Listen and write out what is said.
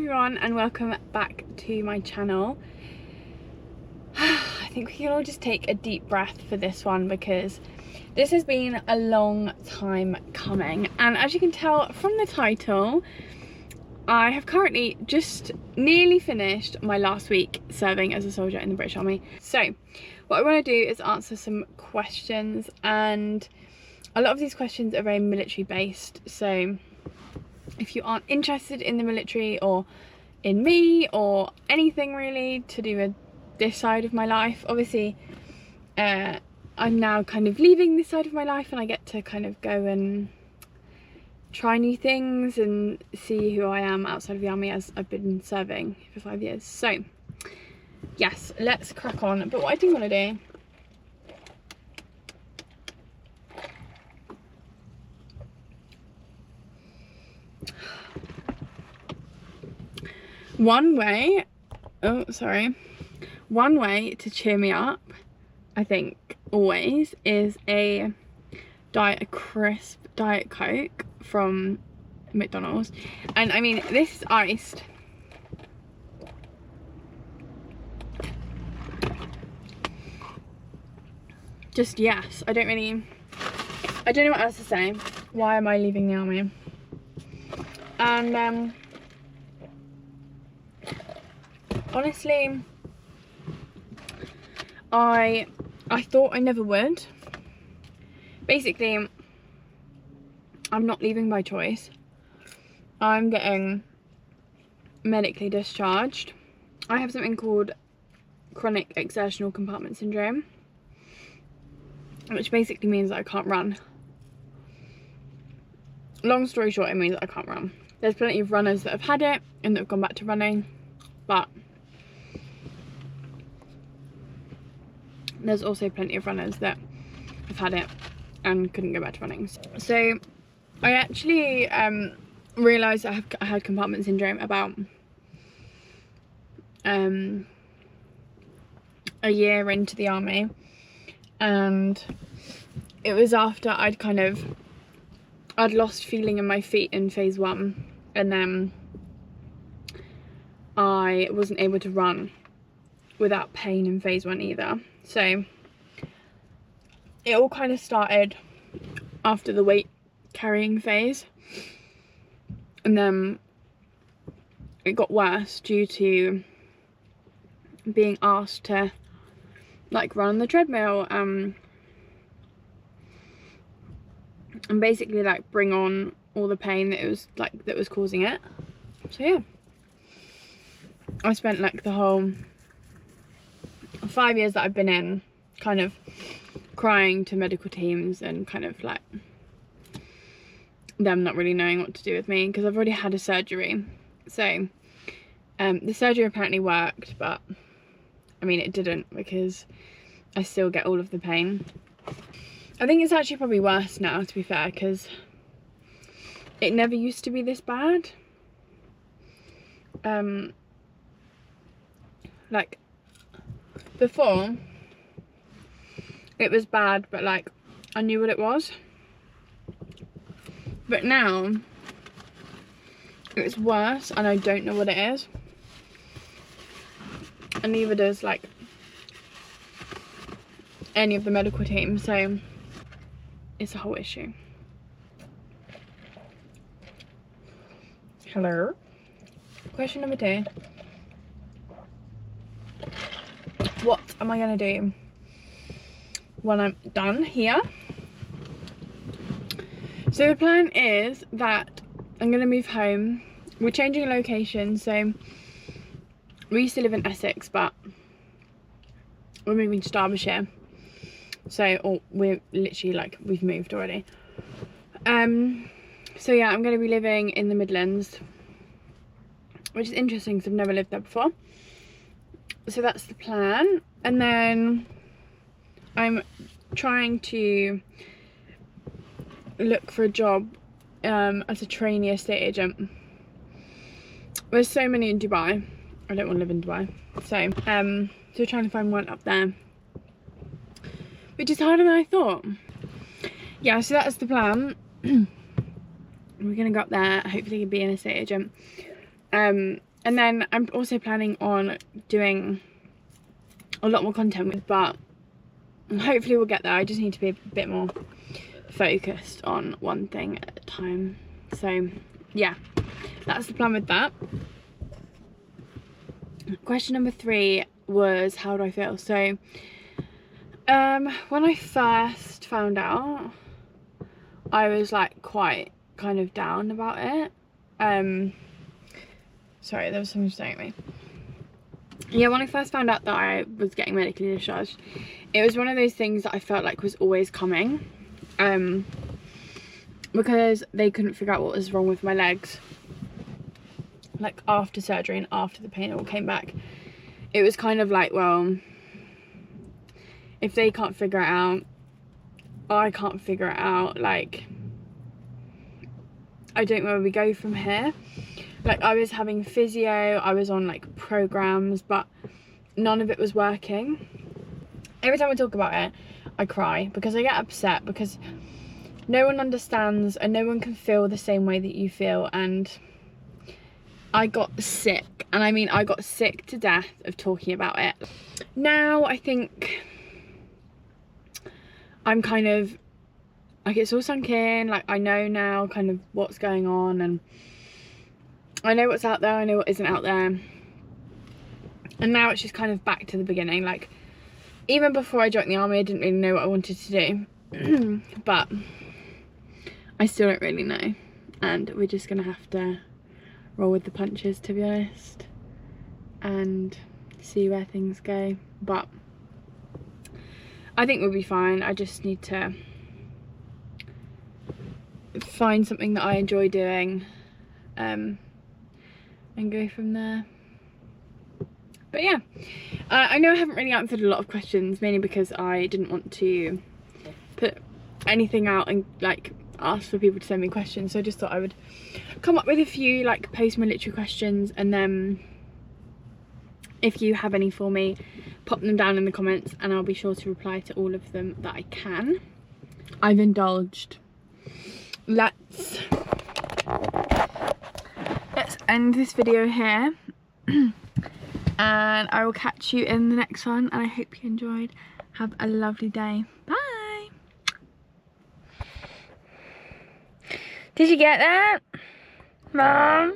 everyone and welcome back to my channel. I think we can all just take a deep breath for this one because this has been a long time coming, and as you can tell from the title, I have currently just nearly finished my last week serving as a soldier in the British Army. So what I want to do is answer some questions, and a lot of these questions are very military based, so if you aren't interested in the military or in me or anything really to do with this side of my life, obviously I'm now kind of leaving this side of my life and I get to kind of go and try new things and see who I am outside of the army, as I've been serving for 5 years. So yes, let's crack on. But what I do want to do, one way to cheer me up, I think always, is a crisp Diet Coke from McDonald's. And I mean, this is iced. Just yes, I don't know what else to say. Why am I leaving the army? And honestly, I thought I never would. Basically, I'm not leaving by choice. I'm getting medically discharged. I have something called chronic exertional compartment syndrome, which basically means that I can't run. Long story short, it means that I can't run. There's plenty of runners that have had it and that have gone back to running, but there's also plenty of runners that have had it and couldn't go back to running. So I actually realised I had compartment syndrome about a year into the army, and it was after I'd lost feeling in my feet in phase 1, and then I wasn't able to run without pain in phase 1 either. So it all kind of started after the weight carrying phase, and then it got worse due to being asked to like run on the treadmill and basically like bring on all the pain that was causing it. So yeah, I spent like the whole 5 years that I've been in kind of crying to medical teams and kind of like them not really knowing what to do with me, because I've already had a surgery. So the surgery apparently worked, but I mean it didn't, because I still get all of the pain. I think it's actually probably worse now, to be fair, because it never used to be this bad. Like before it was bad, but like I knew what it was. But now it's worse and I don't know what it is, and neither does like any of the medical team, so it's a whole issue. Hello. Question number 2. What am I gonna do when I'm done here? So the plan is that I'm gonna move home. We're changing location, so we used to live in Essex, but we're moving to Derbyshire. So we're literally like, we've moved already. So yeah, I'm gonna be living in the Midlands, which is interesting because I've never lived there before. So that's the plan. And then I'm trying to look for a job as a trainee estate agent. There's so many in Dubai. I don't want to live in Dubai. So we're trying to find one up there, which is harder than I thought. Yeah, so that's the plan. We're gonna go up there, hopefully be an estate agent. And then I'm also planning on doing a lot more content, but hopefully we'll get there. I just need to be a bit more focused on one thing at a time. So yeah, that's the plan with that. Question number 3 was, how do I feel? So when I first found out, I was like quite kind of down about it. Sorry, there was someone staring at me. Yeah, when I first found out that I was getting medically discharged, it was one of those things that I felt like was always coming, because they couldn't figure out what was wrong with my legs. Like after surgery and after the pain all came back, it was kind of like, well, if they can't figure it out, I can't figure it out. Like, I don't know where we go from here. Like, I was having physio, I was on like programs, but none of it was working. Every time I talk about it, I cry because I get upset, because no one understands and no one can feel the same way that you feel. And I got sick, and I mean, I got sick to death of talking about it. Now I think I'm kind of like, it's all sunk in. Like, I know now kind of what's going on, and I know what's out there, I know what isn't out there. And now it's just kind of back to the beginning. Like, even before I joined the army, I didn't really know what I wanted to do. But I still don't really know. And we're just gonna have to roll with the punches, to be honest, and see where things go. But I think we'll be fine. I just need to find something that I enjoy doing, and go from there. But yeah, I know I haven't really answered a lot of questions, mainly because I didn't want to put anything out and like ask for people to send me questions. So I just thought I would come up with a few like post-military questions, and then if you have any for me, pop them down in the comments and I'll be sure to reply to all of them that I can. I've indulged. Let's end this video here. And I will catch you in the next one, and I hope you enjoyed. Have a lovely day. Bye. Did you get that, Mom?